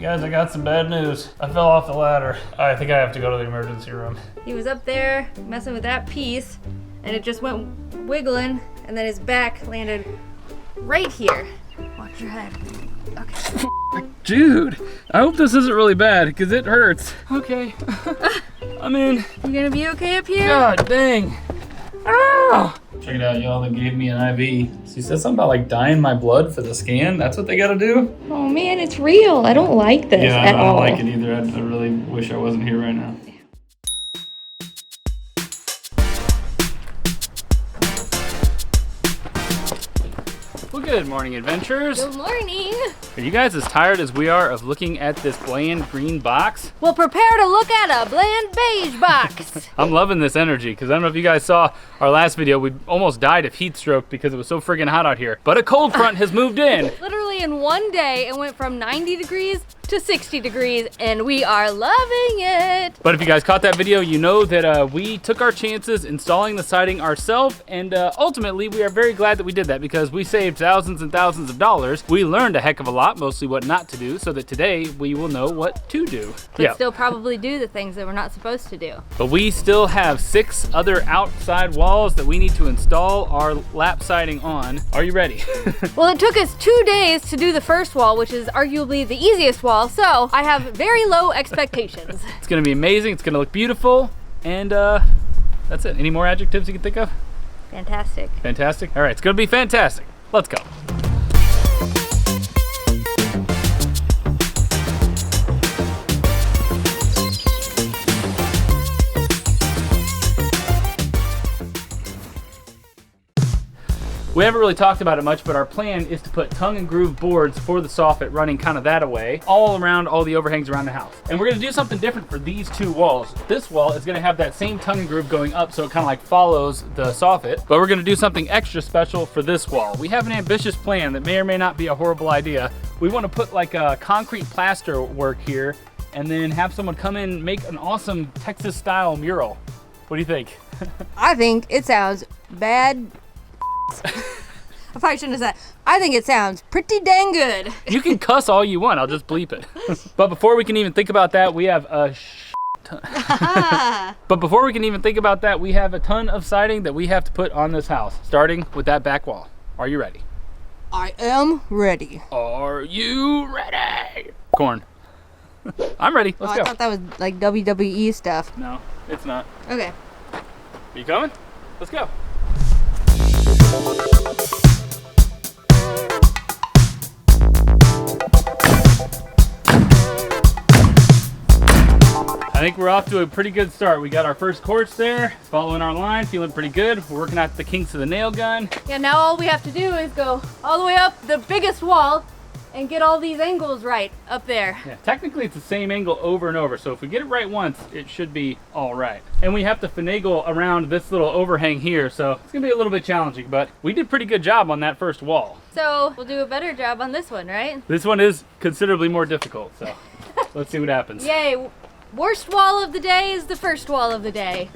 You guys, I got some bad news. I fell off the ladder. I think I have to go to the emergency room. He was up there messing with that piece, and it just went wiggling, and then his back landed right here. Watch your head. Okay. Dude, I hope this isn't really bad, because it hurts. Okay. I'm in. You gonna be okay up here? God dang. Ah! Check it out, y'all. They gave me an IV. She said something about like dyeing my blood for the scan. That's what they gotta do? Oh man, it's real. I don't like this at all. I don't like it either. I really wish I wasn't here right now. Well, good morning, adventurers. Good morning. Are you guys as tired as we are of looking at this bland green box? Well, prepare to look at a bland beige box. I'm loving this energy because I don't know if you guys saw our last video. We almost died of heat stroke because it was so friggin' hot out here. But a cold front has moved in. Literally in one day, it went from 90 degrees to 60 degrees, and we are loving it. But if you guys caught that video, you know that we took our chances installing the siding ourselves, and ultimately we are very glad that we did that because we saved thousands and thousands of dollars. We learned a heck of a lot, mostly what not to do, so that today we will know what to do. But still probably do the things that we're not supposed to do. But we still have 6 other outside walls that we need to install our lap siding on. Are you ready? Well, it took us 2 days to do the first wall, which is arguably the easiest wall, so I have very low expectations. It's gonna be amazing, it's gonna look beautiful, and that's it. Any more adjectives you can think of? Fantastic. Fantastic? All right, it's gonna be fantastic. Let's go. We haven't really talked about it much, but our plan is to put tongue and groove boards for the soffit running kind of that away, all around all the overhangs around the house. And we're gonna do something different for these 2 walls. This wall is gonna have that same tongue and groove going up, so it kind of like follows the soffit, but we're gonna do something extra special for this wall. We have an ambitious plan that may or may not be a horrible idea. We wanna put like a concrete plaster work here, and then have someone come in and make an awesome Texas style mural. What do you think? I think it sounds bad. I probably shouldn't have said. I think it sounds pretty dang good. You can cuss all you want, I'll just bleep it. But before we can even think about that, we have a ton of siding that we have to put on this house, starting with that back wall. Are you ready? I am ready. Are you ready? Corn. I'm ready. Let's go. I thought that was like WWE stuff. No, it's not. Okay. Are you coming? Let's go. I think we're off to a pretty good start. We got our first course there, following our line, feeling pretty good. We're working out the kinks of the nail gun. Yeah, now all we have to do is go all the way up the biggest wall and get all these angles right up there. Yeah, technically it's the same angle over and over, so if we get it right once, it should be all right. And we have to finagle around this little overhang here, so it's gonna be a little bit challenging, but we did a pretty good job on that first wall. So we'll do a better job on this one, right? This one is considerably more difficult, so let's see what happens. Yay, worst wall of the day is the first wall of the day.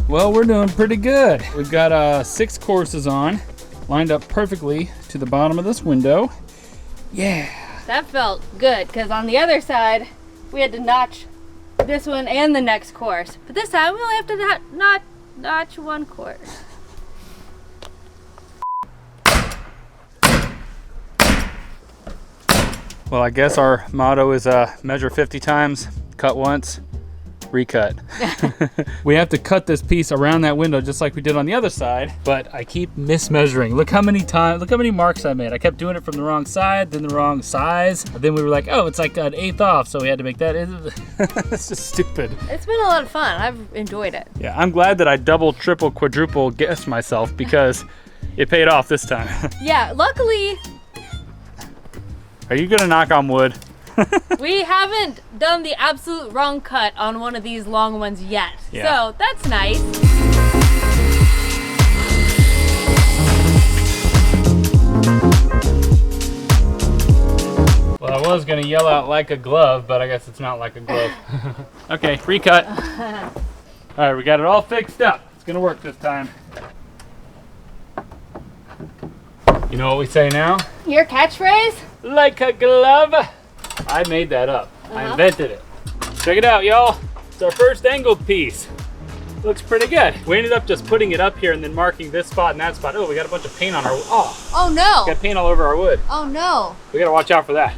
Well, we're doing pretty good. We've got 6 courses on, lined up perfectly to the bottom of this window. Yeah. That felt good, because on the other side, we had to notch this one and the next course. But this time, we only have to notch one course. Well, I guess our motto is measure 50 times, cut once, recut. We have to cut this piece around that window just like we did on the other side, but I keep mismeasuring. Look how many marks I made. I kept doing it from the wrong side, then the wrong size. Then we were like, oh, it's like an 1/8 off, so we had to make that. It's just stupid. It's been a lot of fun. I've enjoyed it. Yeah, I'm glad that I double, triple, quadruple guessed myself because it paid off this time. Yeah, luckily. Are you gonna knock on wood? We haven't done the absolute wrong cut on one of these long ones yet. Yeah. So that's nice. Well, I was gonna yell out like a glove, but I guess it's not like a glove. Okay, recut. All right, we got it all fixed up. It's gonna work this time. You know what we say now? Your catchphrase? Like a glove. I made that up. I invented it. Check it out, y'all. It's our first angled piece. Looks pretty good. We ended up just putting it up here and then marking this spot and that spot. Oh, we got a bunch of paint on our, Oh no. We got paint all over our wood. Oh no. We gotta watch out for that.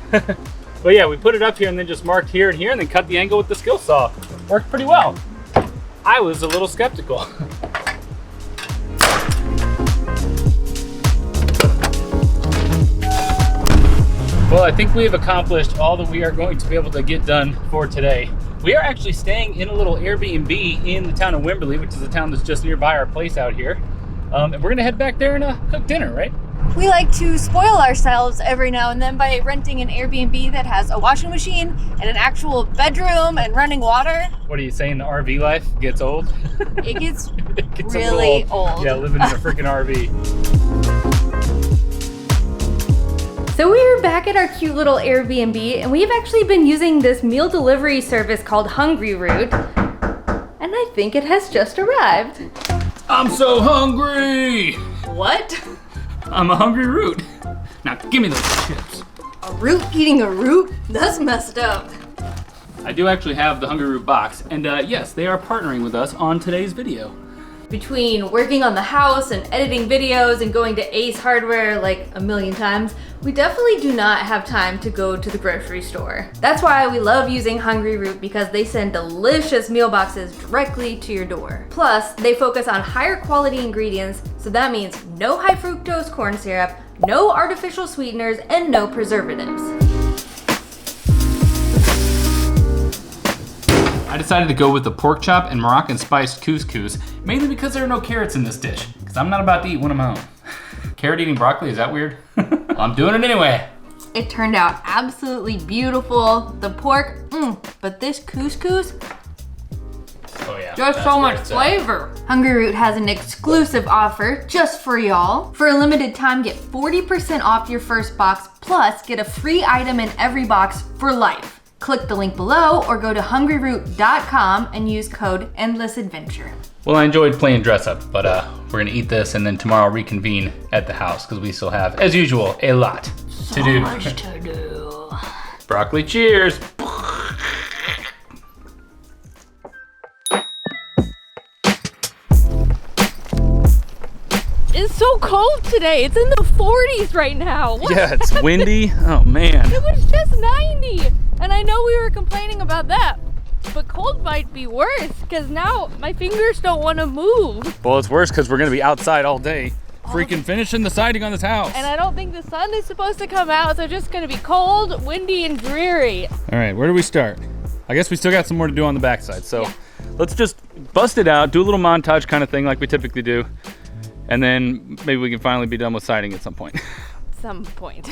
But yeah, we put it up here and then just marked here and here and then cut the angle with the skill saw. Worked pretty well. I was a little skeptical. Well, I think we have accomplished all that we are going to be able to get done for today. We are actually staying in a little Airbnb in the town of Wimberley, which is a town that's just nearby our place out here. And we're gonna head back there and cook dinner, right? We like to spoil ourselves every now and then by renting an Airbnb that has a washing machine and an actual bedroom and running water. What are you saying, the RV life gets old? It gets, It gets a really little old. Yeah, living in a freaking RV. So we're back at our cute little Airbnb, and we've actually been using this meal delivery service called Hungry Root, and I think it has just arrived. I'm so hungry! What? I'm a hungry root. Now give me those chips. A root eating a root? That's messed up. I do actually have the Hungry Root box, and yes, they are partnering with us on today's video. Between working on the house and editing videos and going to Ace Hardware like a million times, we definitely do not have time to go to the grocery store. That's why we love using Hungry Root, because they send delicious meal boxes directly to your door. Plus, they focus on higher quality ingredients, so that means no high fructose corn syrup, no artificial sweeteners, and no preservatives. I decided to go with the pork chop and Moroccan spiced couscous, mainly because there are no carrots in this dish, because I'm not about to eat one of my own. Carrot eating broccoli, is that weird? Well, I'm doing it anyway. It turned out absolutely beautiful. The pork, but this couscous, Oh yeah. just so much flavor. Hungry Root has an exclusive offer just for y'all. For a limited time, get 40% off your first box, plus get a free item in every box for life. Click the link below or go to hungryroot.com and use code EndlessAdventure. Well, I enjoyed playing dress up, but we're gonna eat this and then tomorrow reconvene at the house because we still have, as usual, a lot to do. So much to do. Broccoli cheers. It's so cold today. It's in the 40s right now. What? Yeah, it's windy. Oh man. It was just 90. And I know we were complaining about that, but cold might be worse because now my fingers don't want to move. Well, it's worse because we're gonna be outside all day, freaking finishing the siding on this house. And I don't think the sun is supposed to come out, so it's just gonna be cold, windy, and dreary. All right, where do we start? I guess we still got some more to do on the backside, so let's just bust it out, do a little montage kind of thing like we typically do, and then maybe we can finally be done with siding at some point. Some point.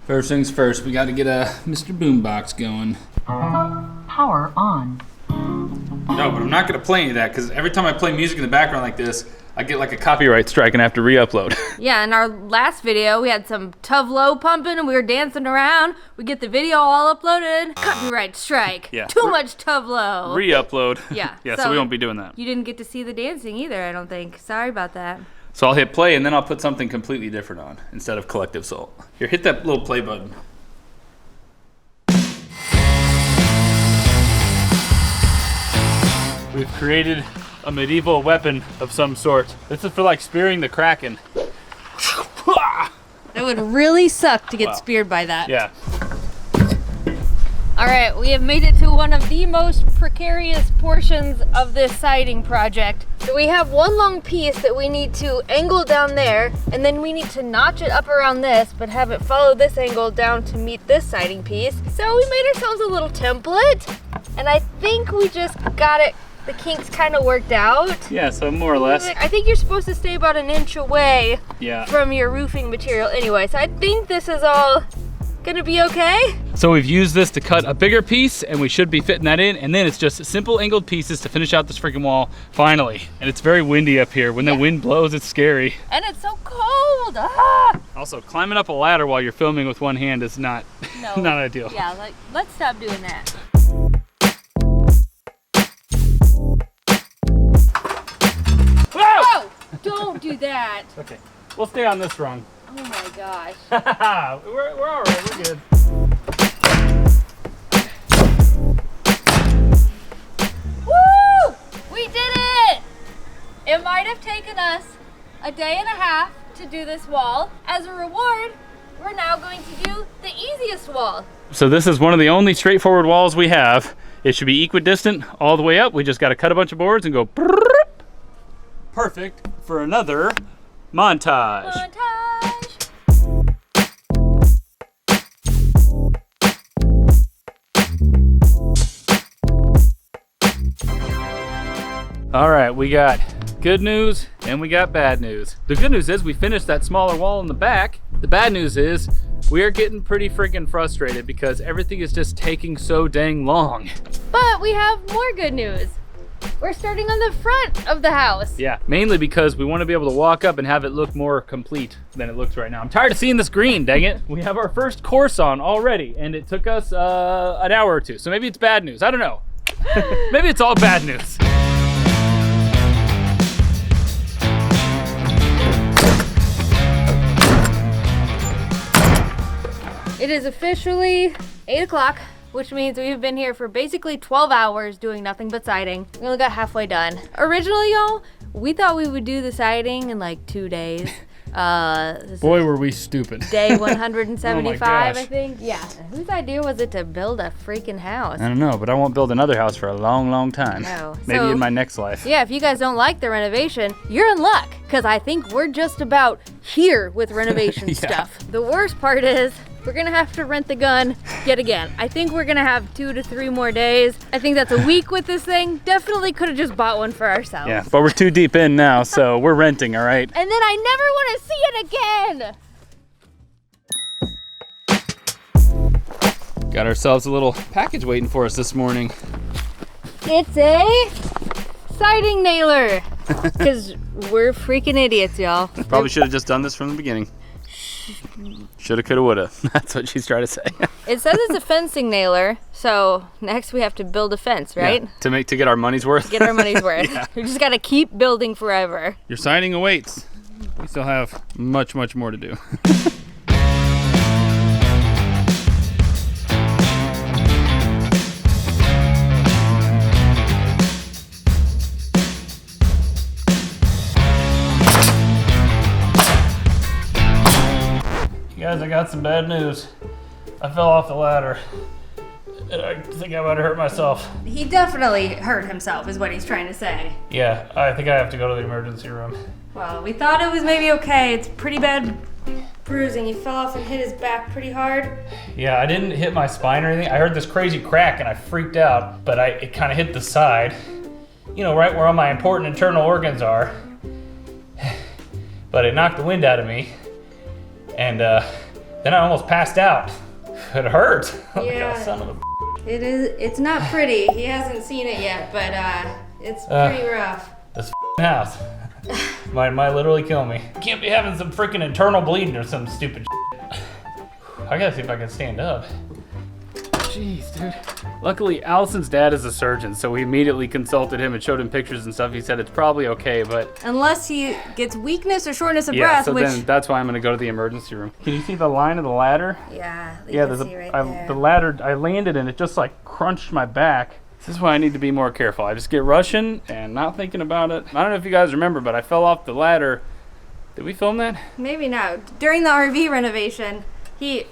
First things first, we got to get a Mr. Boombox going. Power on. No, but I'm not gonna play any of that because every time I play music in the background like this, I get like a copyright strike and I have to re-upload. Yeah, in our last video, we had some Tuvlo pumping and we were dancing around. We get the video all uploaded. Copyright strike. Yeah. Too much Tuvlo. Re-upload. Yeah. Yeah, so we won't be doing that. You didn't get to see the dancing either, I don't think. Sorry about that. So I'll hit play and then I'll put something completely different on instead of Collective Soul. Here, hit that little play button. We've created a medieval weapon of some sort. This is for like spearing the Kraken. It would really suck to get Wow. speared by that. Yeah. All right, we have made it to one of the most precarious portions of this siding project. So we have one long piece that we need to angle down there, and then we need to notch it up around this, but have it follow this angle down to meet this siding piece. So we made ourselves a little template, and I think we just got it, the kinks kind of worked out. Yeah, so more or less. I think you're supposed to stay about an inch away Yeah. from your roofing material anyway, so I think this is all gonna be okay. So we've used this to cut a bigger piece and we should be fitting that in, and then it's just simple angled pieces to finish out this freaking wall, finally. And it's very windy up here. When the wind blows, it's scary. And it's so cold. Ah! Also, climbing up a ladder while you're filming with one hand is not, No. not ideal. Yeah, like, let's stop doing that. that. Okay, we'll stay on this rung. Oh my gosh. we're all right, we're good. Woo! We did it! It might have taken us a day and a half to do this wall. As a reward, we're now going to do the easiest wall. So this is one of the only straightforward walls we have. It should be equidistant all the way up. We just got to cut a bunch of boards and go. Perfect for another montage. Montage! All right, we got good news and we got bad news. The good news is we finished that smaller wall in the back. The bad news is we are getting pretty freaking frustrated because everything is just taking so dang long. But we have more good news. We're starting on the front of the house. Yeah, mainly because we want to be able to walk up and have it look more complete than it looks right now. I'm tired of seeing this green, dang it. We have our first course on already and it took us an hour or two. So maybe it's bad news, I don't know. Maybe it's all bad news. It is officially 8 o'clock, which means we've been here for basically 12 hours doing nothing but siding. We only got halfway done. Originally, y'all, we thought we would do the siding in like 2 days. Boy, were we stupid. Day 175, Oh my gosh. I think. Yeah. Whose idea was it to build a freaking house? I don't know, but I won't build another house for a long, long time. No. Maybe So- in my next life. Yeah, if you guys don't like the renovation, you're in luck, because I think we're just about here with renovation Yeah. stuff. The worst part is we're gonna have to rent the gun yet again. I think we're gonna have 2 to 3 more days. I think that's a week with this thing. Definitely could have just bought one for ourselves. Yeah, but we're too deep in now, so we're renting, all right? And then I never want to see it again. Got ourselves a little package waiting for us this morning. It's a siding nailer. Because we're freaking idiots, y'all. Probably should have just done this from the beginning. Shoulda, coulda, woulda. That's what she's trying to say. It says it's a fencing nailer, so next we have to build a fence, right? Yeah, to get our money's worth. Get our money's worth. Yeah. We just gotta keep building forever. Your siding awaits. We still have much, much more to do. Guys, I got some bad news. I fell off the ladder. And I think I might have hurt myself. He definitely hurt himself, is what he's trying to say. Yeah, I think I have to go to the emergency room. Well, we thought it was maybe okay. It's pretty bad bruising. He fell off and hit his back pretty hard. Yeah, I didn't hit my spine or anything. I heard this crazy crack and I freaked out, but it kind of hit the side. You know, right where all my important internal organs are. But it knocked the wind out of me. And then I almost passed out. It hurt. Yeah. Like a son of a It's not pretty. He hasn't seen it yet, but it's pretty rough. This house might literally kill me. Can't be having some freaking internal bleeding or some stupid shit. I gotta see if I can stand up. Jeez, dude. Luckily, Allison's dad is a surgeon, so we immediately consulted him and showed him pictures and stuff. He said it's probably okay, but Unless he gets weakness or shortness of yeah, breath, so which... then that's why I'm gonna go to the emergency room. Can you see the line of the ladder? Yeah, you Yeah, can there's see right the there. ladder, I landed and it just like crunched my back. This is why I need to be more careful. I just get rushing and not thinking about it. I don't know if you guys remember, but I fell off the ladder. Did we film that? Maybe not. During the RV renovation, he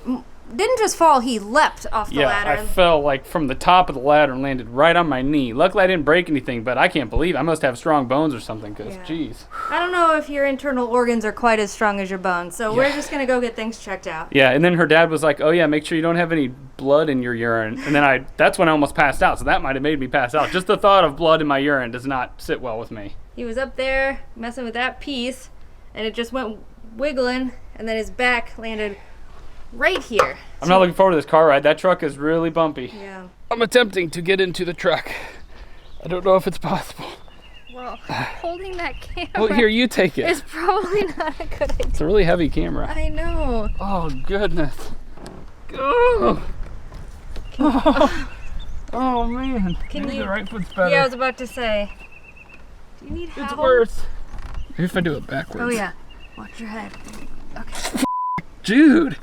didn't just fall, he leapt off the Yeah, ladder. I fell like from the top of the ladder and landed right on my knee. Luckily I didn't break anything, but I can't believe it. I must have strong bones or something, because Yeah. geez. I don't know if your internal organs are quite as strong as your bones, so we're just gonna go get things checked out. Yeah, and then her dad was like, oh yeah, make sure you don't have any blood in your urine. And then that's when I almost passed out, so that might have made me pass out. Just the thought of blood in my urine does not sit well with me. He was up there messing with that piece, and it just went wiggling, and then his back landed right here. I'm not looking forward to this car ride. That truck is really bumpy. Yeah. I'm attempting to get into the truck. I don't know if it's possible. Well, holding that camera Well, here, you take it. is probably not a good idea. It's a really heavy camera. I know. Oh, goodness. Oh, oh man. Can Maybe you- the right foot's better. Yeah, I was about to say. Do you need help? It's worse. Maybe if I do it backwards. Oh yeah. Watch your head. Okay. Dude.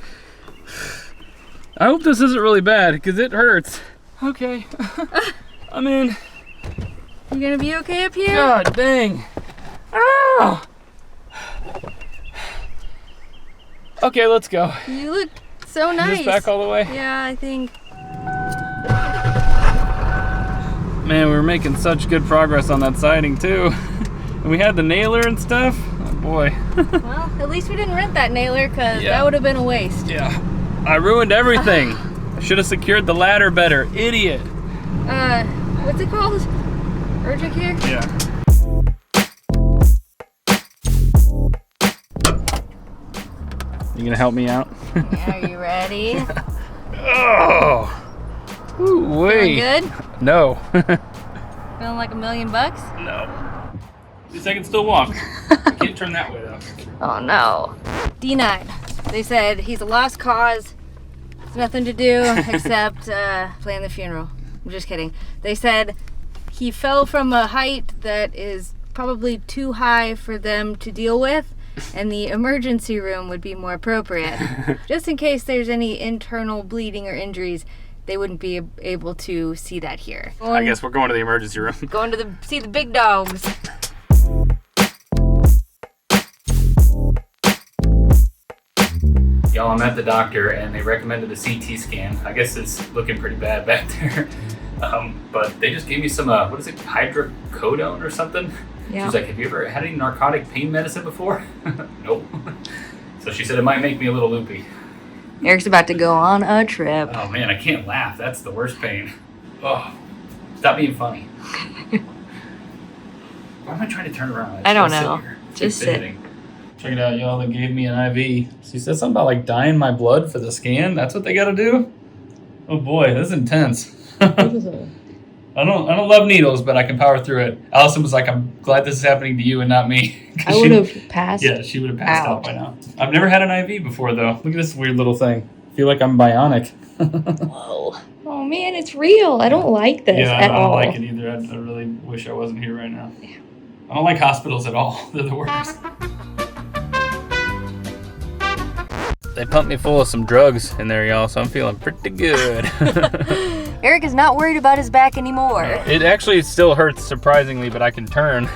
I hope this isn't really bad because it hurts. Okay. I'm in. You gonna be okay up here? God dang. Oh. Okay, let's go. You look so nice. Is this back all the way? Yeah, I think. Man, we were making such good progress on that siding too. And we had the nailer and stuff. Oh boy. Well, at least we didn't rent that nailer because that would have been a waste. Yeah. I ruined everything. I should have secured the ladder better. Idiot. What's it called? Urgent care? Yeah. You gonna help me out? Yeah, are you ready? Oh. Ooh, wait. Feeling good? No. Feeling like $1 million? No. At least I can still walk. I can't turn that way though. Oh no. Denied. They said he's a lost cause. There's nothing to do except plan the funeral. I'm just kidding. They said he fell from a height that is probably too high for them to deal with, and the emergency room would be more appropriate. Just in case there's any internal bleeding or injuries, they wouldn't be able to see that here. I guess we're going to the emergency room. Going to see the big dogs. Y'all, I'm at the doctor and they recommended a CT scan. I guess it's looking pretty bad back there. But they just gave me some, what is it, hydrocodone or something? Yeah. She was like, have you ever had any narcotic pain medicine before? Nope. So she said it might make me a little loopy. Eric's about to go on a trip. Oh man, I can't laugh. That's the worst pain. Oh, stop being funny. Why am I trying to turn around? I don't know. Just sit. Sitting. Check it out, y'all. They gave me an IV. She said something about like dyeing my blood for the scan. That's what they got to do. Oh boy, this is intense. I don't love needles, but I can power through it. Allison was like, "I'm glad this is happening to you and not me." I would have passed. Yeah, she would have passed out by now. I've never had an IV before though. Look at this weird little thing. I feel like I'm bionic. Whoa. Oh man, it's real. I don't like this at all. I don't like it either. I really wish I wasn't here right now. Yeah. I don't like hospitals at all. They're the worst. They pumped me full of some drugs in there, y'all, so I'm feeling pretty good. Eric is not worried about his back anymore. No, it actually still hurts surprisingly, but I can turn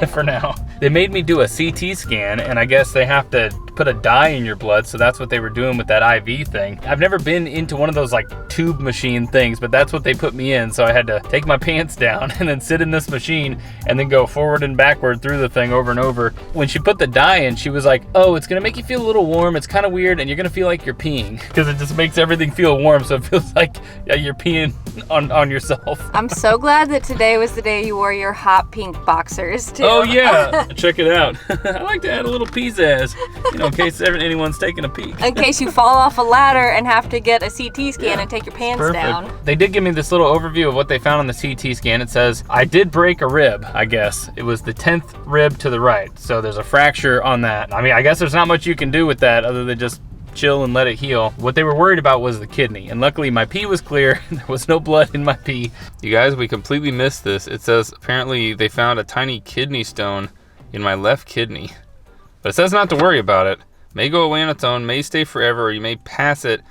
for now. They made me do a CT scan, and I guess they have to put a dye in your blood, so that's what they were doing with that IV thing. I've never been into one of those like tube machine things, but that's what they put me in, so I had to take my pants down and then sit in this machine and then go forward and backward through the thing over and over. When she put the dye in, she was like, oh, it's gonna make you feel a little warm, it's kind of weird, and you're gonna feel like you're peeing, because it just makes everything feel warm, so it feels like you're peeing on yourself. I'm so glad that today was the day you wore your hot pink boxers too. Oh yeah, check it out. I like to add a little pizzazz, in case anyone's taking a peek. In case you fall off a ladder and have to get a CT scan and take your pants down. They did give me this little overview of what they found on the CT scan. It says, I did break a rib, I guess. It was the 10th rib to the right, so there's a fracture on that. I mean, I guess there's not much you can do with that other than just chill and let it heal. What they were worried about was the kidney, and luckily my pee was clear. There was no blood in my pee. You guys, we completely missed this. It says apparently they found a tiny kidney stone in my left kidney, but it says not to worry about it. May go away on its own, may stay forever, or you may pass it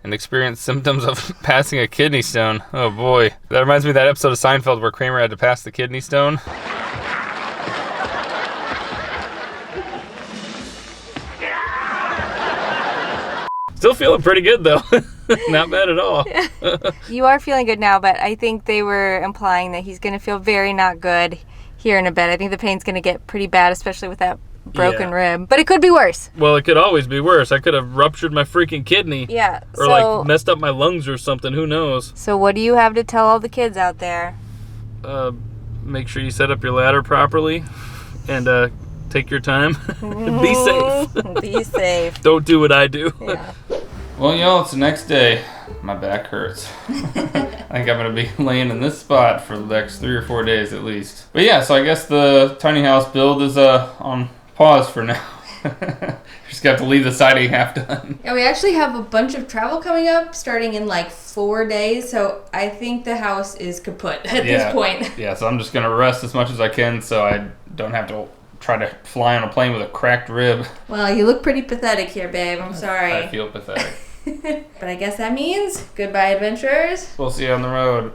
and experience symptoms of passing a kidney stone. Oh boy. That reminds me of that episode of Seinfeld where Kramer had to pass the kidney stone. Still feeling pretty good though. Not bad at all. You are feeling good now, but I think they were implying that he's going to feel very not good here in a bit. I think the pain's going to get pretty bad, especially with that broken rib. But it could be worse. Well, it could always be worse. I could have ruptured my freaking kidney. Yeah. Or like messed up my lungs or something. Who knows? So what do you have to tell all the kids out there? Make sure you set up your ladder properly and take your time. Be safe. Be safe. Don't do what I do. Yeah. Well, y'all, it's the next day. My back hurts. I think I'm going to be laying in this spot for the next 3 or 4 days at least. But yeah, so I guess the tiny house build is on pause for now. Just got to leave the siding half done. Yeah, we actually have a bunch of travel coming up starting in like 4 days, so I think the house is kaput at this point. Yeah, so I'm just going to rest as much as I can so I don't have to try to fly on a plane with a cracked rib. Well, you look pretty pathetic here, babe. I'm sorry. I feel pathetic. But I guess that means goodbye, adventurers. We'll see you on the road.